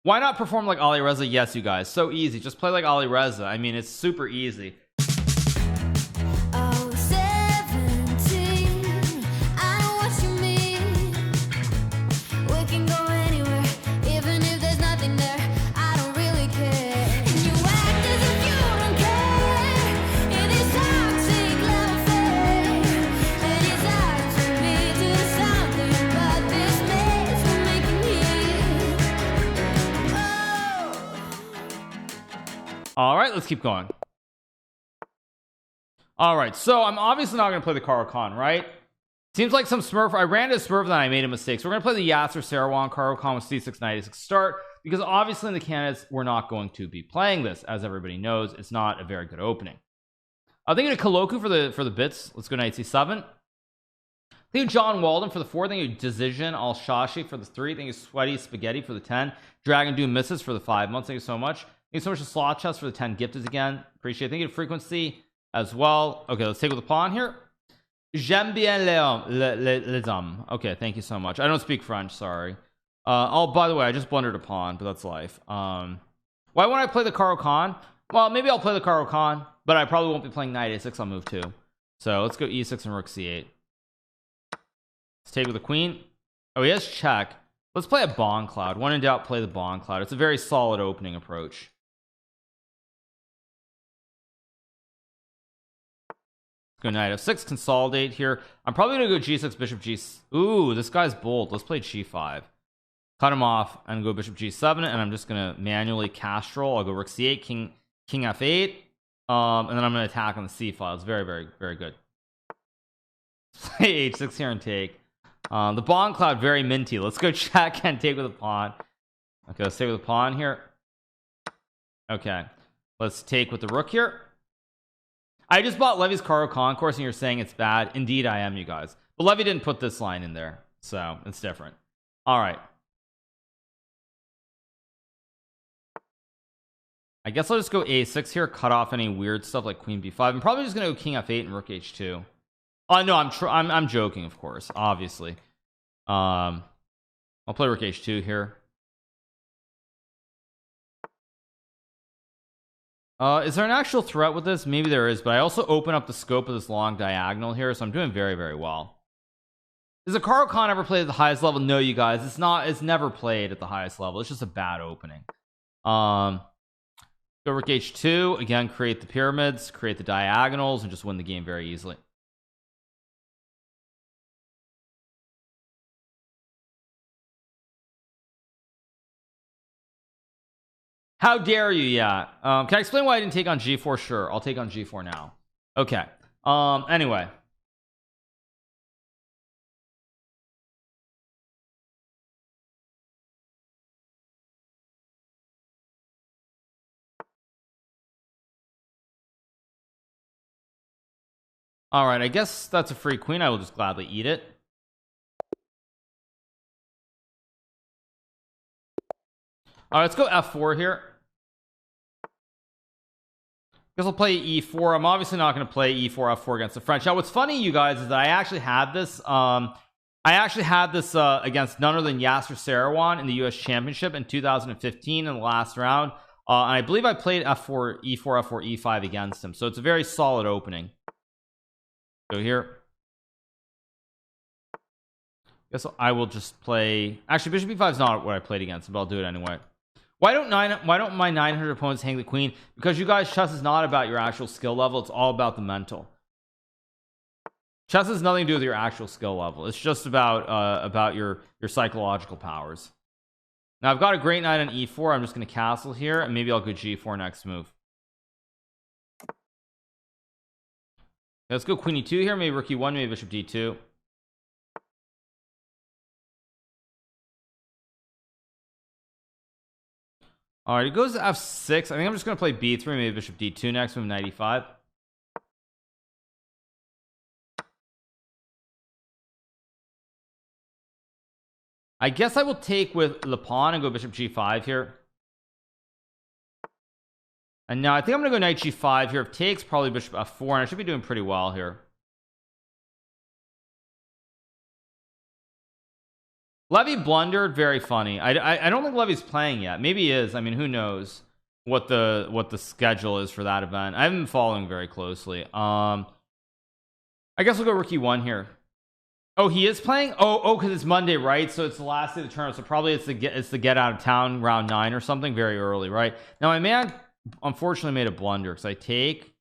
Why not perform like Ali Reza? Yes, you guys, so easy. Just play like Ali Reza. I mean, it's super easy. Oh, 17, I know what you mean. We can go anywhere, even if there's nothing there. I don't really care. And you act as if you don't care. In this toxic love affair, and it's hard for me to do something about this mess we're making here. Oh. All right, let's keep going. All right, so I'm obviously not going to play the Karukan, right? Seems like some Smurf. I ran to Smurf and then I made a mistake. So we're going to play the Yasser Sarawon Karukan with C6 96 start, because obviously in the candidates we're not going to be playing this. As everybody knows, it's not a very good opening. I think a Koloku for the bits. Let's go knight c7. Thank you John Walden for the 4. Thank you Decision Al Shashi for the 3. Thank you Sweaty Spaghetti for the 10. Dragon Doom Misses for the 5 months. Thank you so much. Thank you so much to Slot Chest for the 10 gifted again. Appreciate it. Thank you to Frequency as well. Okay, let's take with the pawn here. J'aime bien les hommes. Okay, thank you so much. I don't speak French, sorry. Oh, by the way, I just blundered a pawn, but that's life. Why won't I play the Karukan? Well, maybe I'll play the Karukan, but I probably won't be playing knight a6 on move 2. So let's go e6 and rook c8. Let's take with the queen. Oh, he has check. Let's play a Bond Cloud. When in doubt, play the Bond Cloud. It's a very solid opening approach. Go knight f6, consolidate here. I'm probably gonna go g6, bishop g. Ooh, this guy's bold. Let's play g5, cut him off and go bishop g7, and I'm just gonna manually castrol. I'll go rook c8, king f8, and then I'm gonna attack on the c file. It's very good. Let's play h6 here and take. The Bond Cloud very minty. Let's go check and take with a pawn. Okay, let's take with a pawn here. Okay, let's take with the rook here. I just bought Levy's Karukan course and you're saying it's bad. Indeed I am, you guys, but Levy didn't put this line in there, so it's different. All right, I guess I'll just go a6 here, cut off any weird stuff like queen b5. I'm probably just gonna go king f8 and rook h2. Oh no, I'm joking, of course, obviously. I'll play rook h2 here. Is there an actual threat with this? Maybe there is, but I also open up the scope of this long diagonal here, so I'm doing very well. Is a Karukan ever played at the highest level? No, you guys, it's never played at the highest level. It's just a bad opening. Go rook h2 again, create the pyramids, create the diagonals, and just win the game very easily. How dare you? Yeah. Can I explain why I didn't take on g4? Sure, I'll take on g4 now. Okay. Anyway, all right, I guess that's a free queen. I will just gladly eat it. All right, let's go f4 here. Guess I'll play e4. I'm obviously not going to play e4 f4 against the French. Now what's funny, you guys, is that I actually had this against none other than Yasser Sarawon in the US Championship in 2015 in the last round, and I believe I played f4 e4 f4 e5 against him, so it's a very solid opening. Go here. Guess I will just play, actually bishop b5 is not what I played against him, but I'll do it anyway. Why don't my 900 opponents hang the queen? Because you guys, chess is not about your actual skill level, it's all about the mental. Chess has nothing to do with your actual skill level. It's just about your psychological powers. Now I've got a great knight on e4. I'm just going to castle here, and maybe I'll go g4 next move. Let's go queen e2 here, maybe rook e1, maybe bishop d2. All right, it goes to f6. I think I'm just going to play b3, maybe bishop d2 next, move knight e5. I guess I will take with the pawn and go bishop g5 here. And now I think I'm going to go knight g5 here. If takes, probably bishop f4, and I should be doing pretty well here. Levy blundered, very funny. I don't think Levy's playing yet. Maybe he is. I mean, who knows what the schedule is for that event. I haven't been following very closely. I guess we'll go rookie 1 here. Oh, he is playing? Oh, because it's Monday, right? So it's the last day of the tournament. So probably it's the get out of town round 9 or something, very early, right? Now my man unfortunately made a blunder because I take,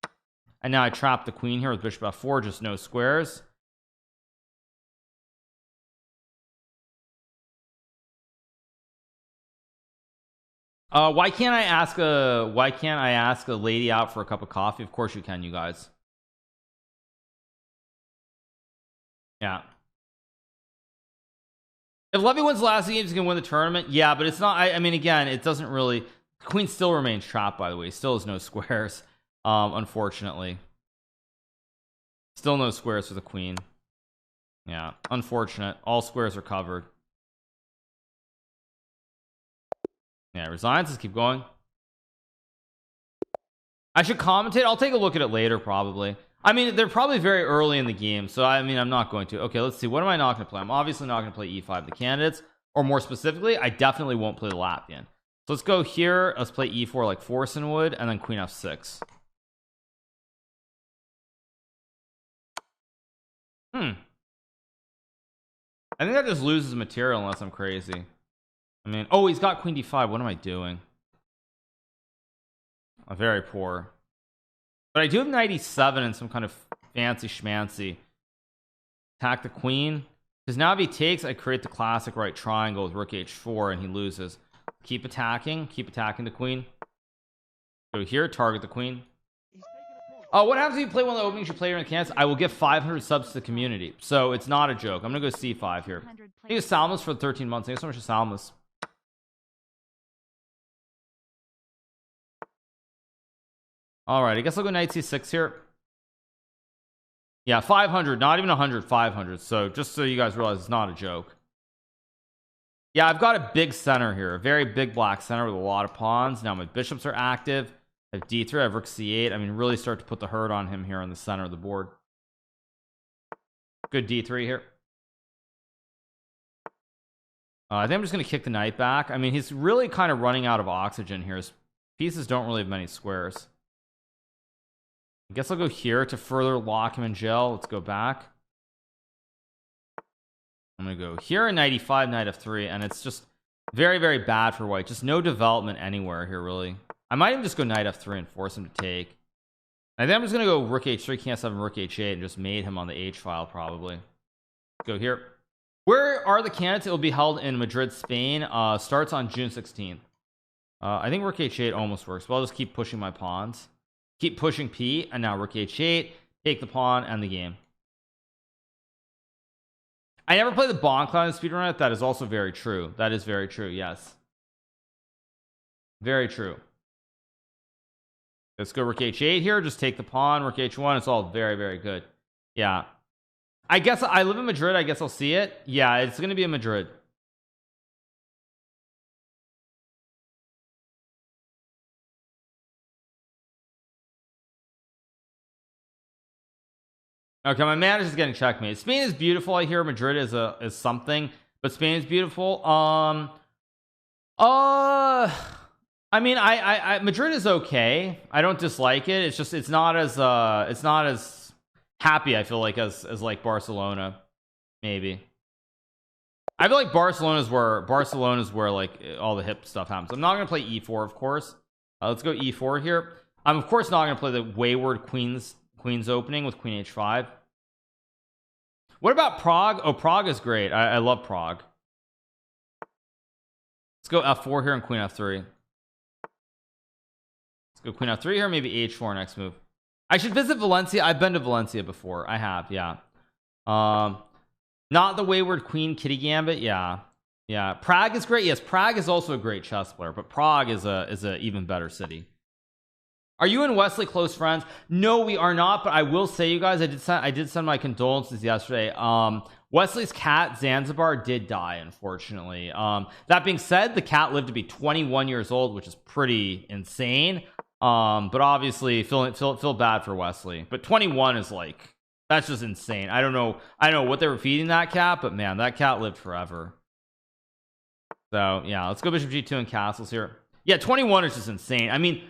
and now I trap the queen here with bishop f4, just no squares. Why can't I ask a lady out for a cup of coffee? Of course you can, you guys. Yeah. If Levy wins the last game, he's gonna win the tournament. Yeah, but it's not. I mean, again, it doesn't really. The queen still remains trapped. By the way, still has no squares. Unfortunately, still no squares for the queen. Yeah, unfortunate. All squares are covered. Yeah, resigns. Let's keep going. I should commentate. I'll take a look at it later, probably. I mean, they're probably very early in the game, so I mean, I'm not going to. Okay, let's see. What am I not going to play? I'm obviously not going to play e5 the candidates, or more specifically, I definitely won't play the Latvian. So let's go here. Let's play e4 like Forsen would, and then queen f6. I think that just loses material unless I'm crazy. I mean, oh, he's got queen d5. What am I doing? I'm very poor. But I do have knight e7 and some kind of fancy schmancy. Attack the queen. Because now if he takes, I create the classic right triangle with rook h4 and he loses. Keep attacking the queen. Go here, target the queen. Oh, what happens if you play one of the openings you play during the candidates? I will give 500 subs to the community. So it's not a joke. I'm going to go c5 here. Thank you Salmas for 13 months. Thank you so much to Salmas. Alright, I guess I'll go knight c6 here. Yeah, 500, not even 100, 500. So just so you guys realize it's not a joke. Yeah, I've got a big center here, a very big black center with a lot of pawns. Now my bishops are active. I have d3, I have rook c8. I mean, really start to put the hurt on him here in the center of the board. Good d3 here. I think I'm just going to kick the knight back. I mean, he's really kind of running out of oxygen here. His pieces don't really have many squares. I guess I'll go here to further lock him in jail. Let's go back. I'm gonna go here, knight e5, knight f3, and it's just very, very bad for white. Just no development anywhere here, really. I might even just go knight f3 and force him to take. I think I'm just gonna go rook h3, king f7, rook h8, and just mate him on the h file probably. Let's go here. Where are the candidates? It will be held in Madrid, Spain. Starts on June 16th. I think rook h8 almost works, but I'll just keep pushing my pawns. Keep pushing P, and now rook h8, take the pawn, and the game. I never play the Bond Cloud in Speedrun. That is also very true. That is very true, yes. Very true. Let's go rook h8 here. Just take the pawn, rook h1. It's all very, very good. Yeah. I guess I live in Madrid. I guess I'll see it. Yeah, it's going to be in Madrid. Okay, my man is just getting checkmate. Spain is beautiful. I hear Madrid is something, but Spain is beautiful. I mean, I Madrid is okay. I don't dislike it. It's just it's not as happy, I feel like, as like Barcelona, maybe. I feel like Barcelona's where like all the hip stuff happens. I'm not gonna play e4, of course. Let's go e4 here. I'm of course not gonna play the wayward queen's opening with queen h5. What about Prague? Oh, Prague is great. I love Prague. Let's go f4 here and queen f3. Let's go queen f3 here, maybe h4 next move. I should visit Valencia. I've been to Valencia before. I have, yeah. Not the wayward queen kitty gambit. Yeah, Prague is great. Yes, Prague is also a great chess player, but Prague is a even better city. Are you and Wesley close friends? No, we are not, but I will say, you guys, I did send my condolences yesterday. Wesley's cat Zanzibar did die, unfortunately. That being said, the cat lived to be 21 years old, which is pretty insane. But obviously feel bad for Wesley. But 21 is like, that's just insane. I don't know what they were feeding that cat, but man, that cat lived forever. So yeah, let's go bishop g2 and castles here. Yeah, 21 is just insane. I mean,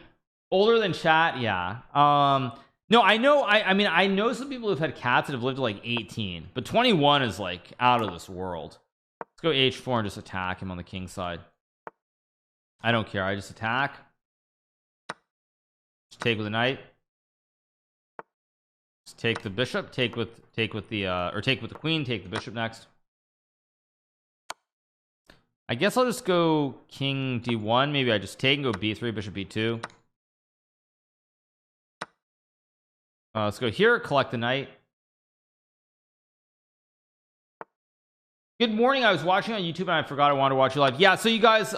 older than chat. Yeah. No, I know. I mean, I know some people who've had cats that have lived to like 18, but 21 is like out of this world. Let's go h4 and just attack him on the king side. I don't care. I just attack. Just take with a knight. Just take the bishop. Take with the queen. Take the bishop next. I guess I'll just go king d1. Maybe I just take and go b3, bishop b2. Let's go here, collect the knight. Good morning. I was watching on YouTube and I forgot I wanted to watch you live. Yeah, so you guys,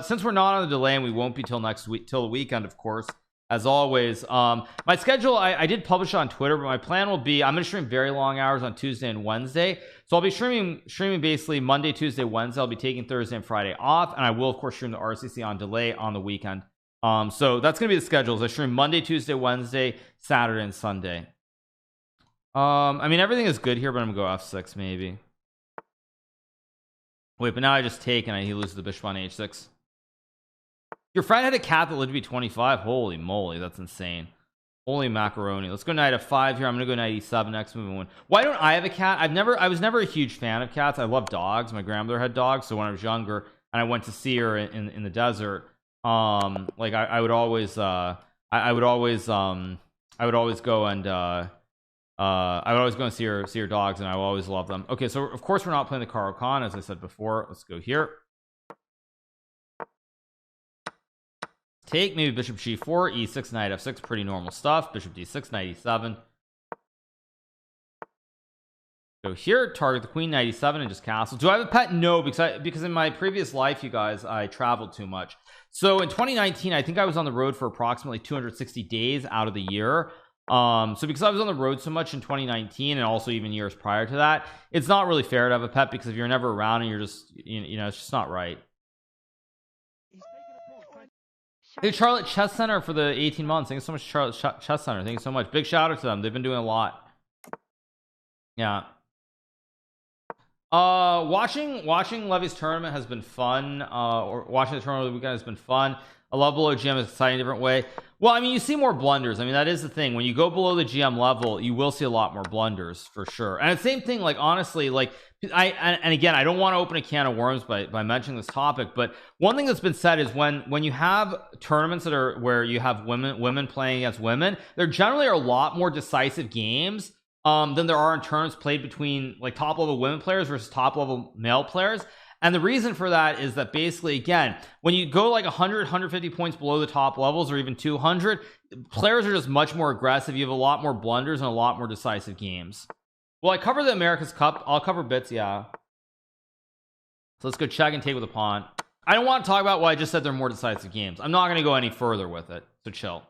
since we're not on the delay and we won't be till next week, till the weekend, of course, as always. My schedule, I did publish on Twitter, but my plan will be I'm gonna stream very long hours on Tuesday and Wednesday. So I'll be streaming basically Monday, Tuesday, Wednesday. I'll be taking Thursday and Friday off, and I will of course stream the RCC on delay on the weekend. So that's gonna be the schedule. I stream Monday, Tuesday, Wednesday, Saturday, and Sunday. I mean, everything is good here, but I'm gonna go f6 maybe. Wait, but now I just take and he loses the bishop on h6. Your friend had a cat that lived to be 25. Holy moly, that's insane. Holy macaroni. Let's go knight f5 here. I'm gonna go knight e7 next move and win. Why don't I have a cat? I was never a huge fan of cats. I love dogs. My grandmother had dogs, so when I was younger and I went to see her in the desert, like I would always go and I would always go and see her dogs, and I will always love them. Okay, so of course we're not playing the Chadkaru Khan, as I said before. Let's go here. Take maybe bishop g4, e6, knight f6, pretty normal stuff. Bishop d6, knight e7. Go here, target the queen, knight e7, and just castle. Do I have a pet? No, because in my previous life, you guys, I traveled too much. So in 2019, I think I was on the road for approximately 260 days out of the year. So because I was on the road so much in 2019 and also even years prior to that, it's not really fair to have a pet, because if you're never around and you're just, you know, it's just not right. Hey, Charlotte Chess Center for the 18 months. Thank you so much, Charlotte Chess Center. Thank you so much. Big shout out to them. They've been doing a lot. Yeah. Watching Levy's tournament has been fun. Or watching the tournament over the weekend has been fun. I love below GM. It's exciting, different way. Well, I mean, you see more blunders. I mean, that is the thing. When you go below the GM level, you will see a lot more blunders for sure. And the same thing, like, honestly, like, and again, I don't want to open a can of worms by mentioning this topic, but one thing that's been said is when you have tournaments that are where you have women playing against women, there generally are a lot more decisive games than there are in tournaments played between like top level women players versus top level male players. And the reason for that is that basically, again, when you go like 100 150 points below the top levels, or even 200, players are just much more aggressive. You have a lot more blunders and a lot more decisive games. Well, I cover the America's Cup. I'll cover bits, yeah. So let's go check and take with a pawn. I don't want to talk about why I just said they're more decisive games. I'm not going to go any further with it, so chill.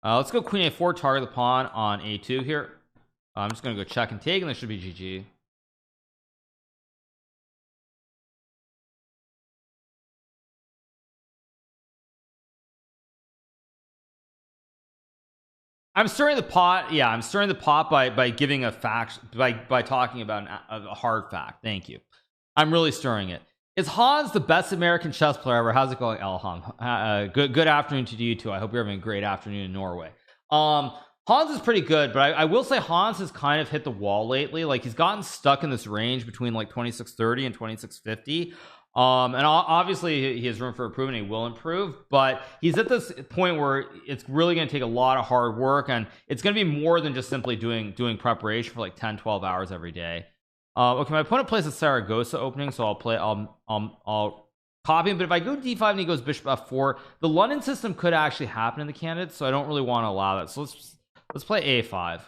Let's go queen a4, target the pawn on a2 here. I'm just going to go check and take, and this should be GG. I'm stirring the pot. Yeah, I'm stirring the pot by giving a fact, by talking about a hard fact. Thank you. I'm really stirring it. Is Hans the best American chess player ever? How's it going, Elham? Good afternoon to you too. I hope you're having a great afternoon in Norway. Hans is pretty good, but I will say Hans has kind of hit the wall lately. Like, he's gotten stuck in this range between like 2630 and 2650. And obviously he has room for improvement. He will improve, but he's at this point where it's really going to take a lot of hard work, and it's going to be more than just simply doing preparation for like 10-12 hours every day. Okay, my opponent plays a Saragossa opening, so I'll copy him. But if I go d5 and he goes bishop f4, the London system could actually happen in the candidates, so I don't really want to allow that. So let's play a5.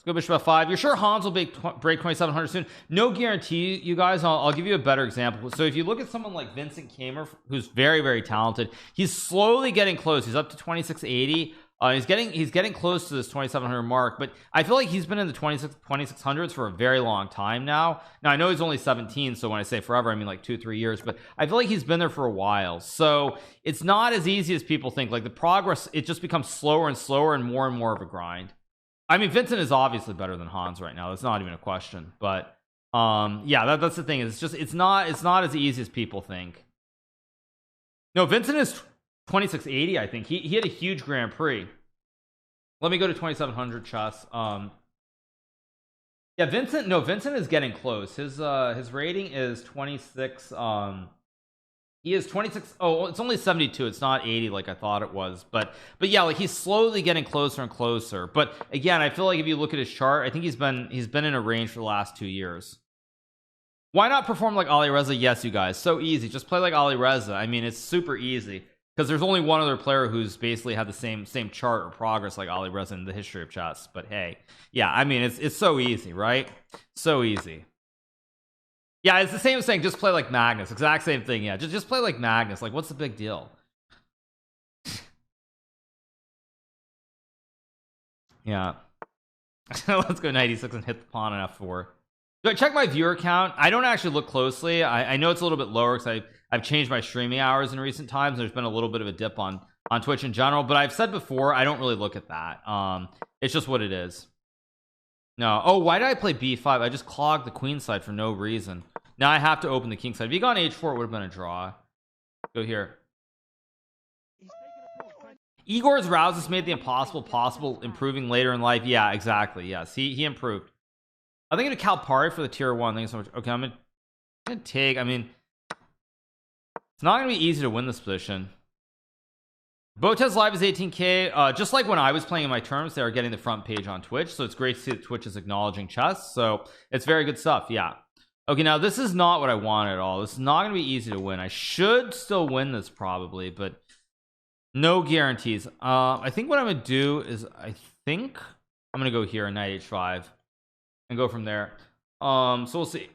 Go bishop f5. You're sure Hans will break 2700 soon? No guarantee, you guys. I'll give you a better example. So if you look at someone like Vincent Kamer, who's very, very talented, he's slowly getting close. He's up to 2680. He's getting close to this 2700 mark, but I feel like he's been in the 2600s for a very long time now. Now I know he's only 17, so when I say forever, I mean like 2-3 years, but I feel like he's been there for a while. So it's not as easy as people think. Like, the progress, it just becomes slower and slower and more of a grind. I mean, Vincent is obviously better than Hans right now. That's not even a question. But yeah, that's the thing. It's just it's not as easy as people think. No, Vincent is 2680. I think he had a huge Grand Prix. Let me go to 2700 chess. Yeah, Vincent is getting close. His rating is 26. He is 26. Oh, it's only 72. It's not 80 like I thought it was. But yeah, like he's slowly getting closer and closer. But again, I feel like if you look at his chart, I think he's been in a range for the last 2 years. Why not perform like Ali Reza? Yes, you guys, so easy. Just play like Ali Reza. I mean, it's super easy because there's only one other player who's basically had the same chart or progress like Ali Reza in the history of chess. But hey, yeah, I mean, it's so easy, right? So easy. Yeah, it's the same as saying just play like Magnus. Exact same thing. Yeah, just play like Magnus. Like, what's the big deal? Yeah. Let's go 96 and hit the pawn on f4. So I check my viewer count. I don't actually look closely. I know it's a little bit lower because I've changed my streaming hours in recent times. There's been a little bit of a dip on Twitch in general, but I've said before I don't really look at that. It's just what it is. No. Oh, why did I play b5? I just clogged the queen side for no reason. Now I have to open the king side. If you gone h4, it would have been a draw. Go here. Igor's Rouses made the impossible possible, improving later in life. Yeah, exactly. Yes, he improved. I think I'm gonna Calpari for the tier 1. Thank you so much. Okay, I'm gonna take. I mean, it's not gonna be easy to win this position. Botez Live is 18k. Just like when I was playing in my terms, they are getting the front page on Twitch, so it's great to see that Twitch is acknowledging chess. So it's very good stuff. Yeah. Okay, now this is not what I want at all. This is not gonna be easy to win. I should still win this probably, but no guarantees. I think what I'm gonna do is I'm gonna go here in knight h5 and go from there. So we'll see.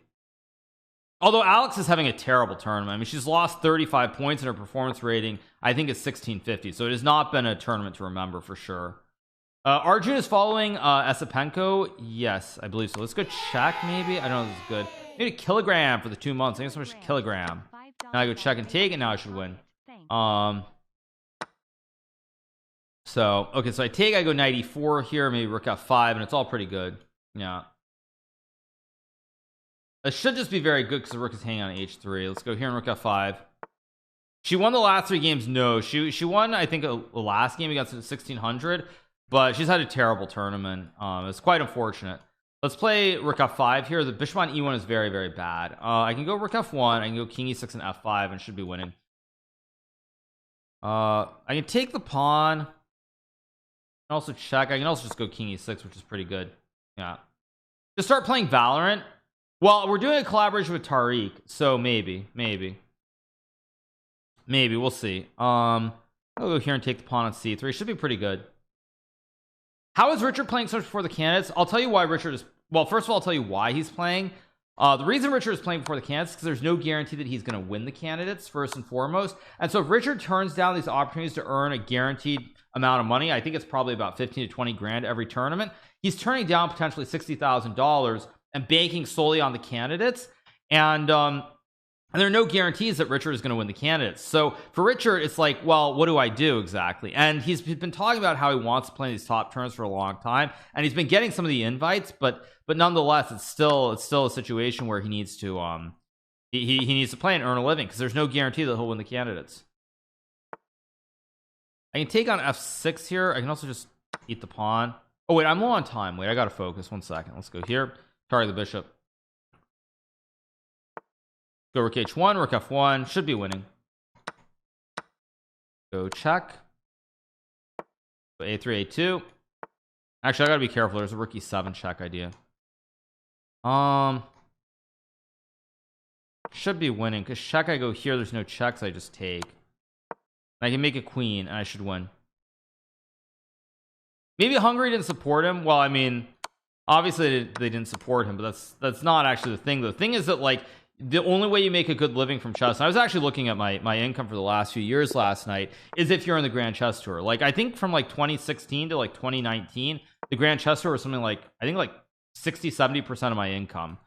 Although Alex is having a terrible tournament. I mean, she's lost 35 points and her performance rating I think is 1650, so it has not been a tournament to remember for sure. Arjun is following Esipenko. Yes, I believe so. Let's go check maybe. I don't know if this is good. Maybe a kilogram for the 2 months. Thank you so much. Kilogram. Now I go check and take, and now I should win. So okay, so I take, I go 94 here, maybe rook f5, and it's all pretty good. Yeah, it should just be very good because the rook is hanging on h3. Let's go here and rook f5. She won the last 3 games. No, she won I think the last game against 1600, but she's had a terrible tournament. It's quite unfortunate. Let's play rook f5 here. The bishop on e1 is very, very bad. I can go rook f1, I can go king e6 and f5 and should be winning. I can take the pawn, also check. I can also just go king e6, which is pretty good. Yeah, just start playing Valorant. Well, we're doing a collaboration with Tariq, so maybe we'll see. I'll go here and take the pawn on c3. Should be pretty good. How is Richard playing so much before the candidates? I'll tell you why Richard is. Well, first of all, I'll tell you why he's playing. The reason Richard is playing before the candidates is because there's no guarantee that he's going to win the candidates first and foremost. And so if Richard turns down these opportunities to earn a guaranteed amount of money, I think it's probably about 15 to 20 grand every tournament, he's turning down potentially $60,000 and banking solely on the candidates. And there are no guarantees that Richard is going to win the candidates. So for Richard, it's like, well, what do I do exactly? And he's been talking about how he wants to play these top turns for a long time, and he's been getting some of the invites, but nonetheless, it's still a situation where he needs to he needs to play and earn a living because there's no guarantee that he'll win the candidates. I can take on f6 here. I can also just eat the pawn. Oh wait, I'm low on time. Wait, I gotta focus. 1 second. Let's go here. Target the bishop. Go rook h1, rook f1. Should be winning. Go check. Go a3, a2. Actually, I gotta be careful. There's a rook e7 check idea. Should be winning because check. I go here. There's no checks. I just take. I can make a queen, and I should win. Maybe Hungary didn't support him. Well, I mean, obviously they didn't support him, but that's not actually the thing. The thing is that like the only way you make a good living from chess, and I was actually looking at my income for the last few years last night, is if you're in the Grand Chess Tour. Like I think from like 2016 to like 2019, the Grand Chess Tour was something like I think like 60-70% of my income.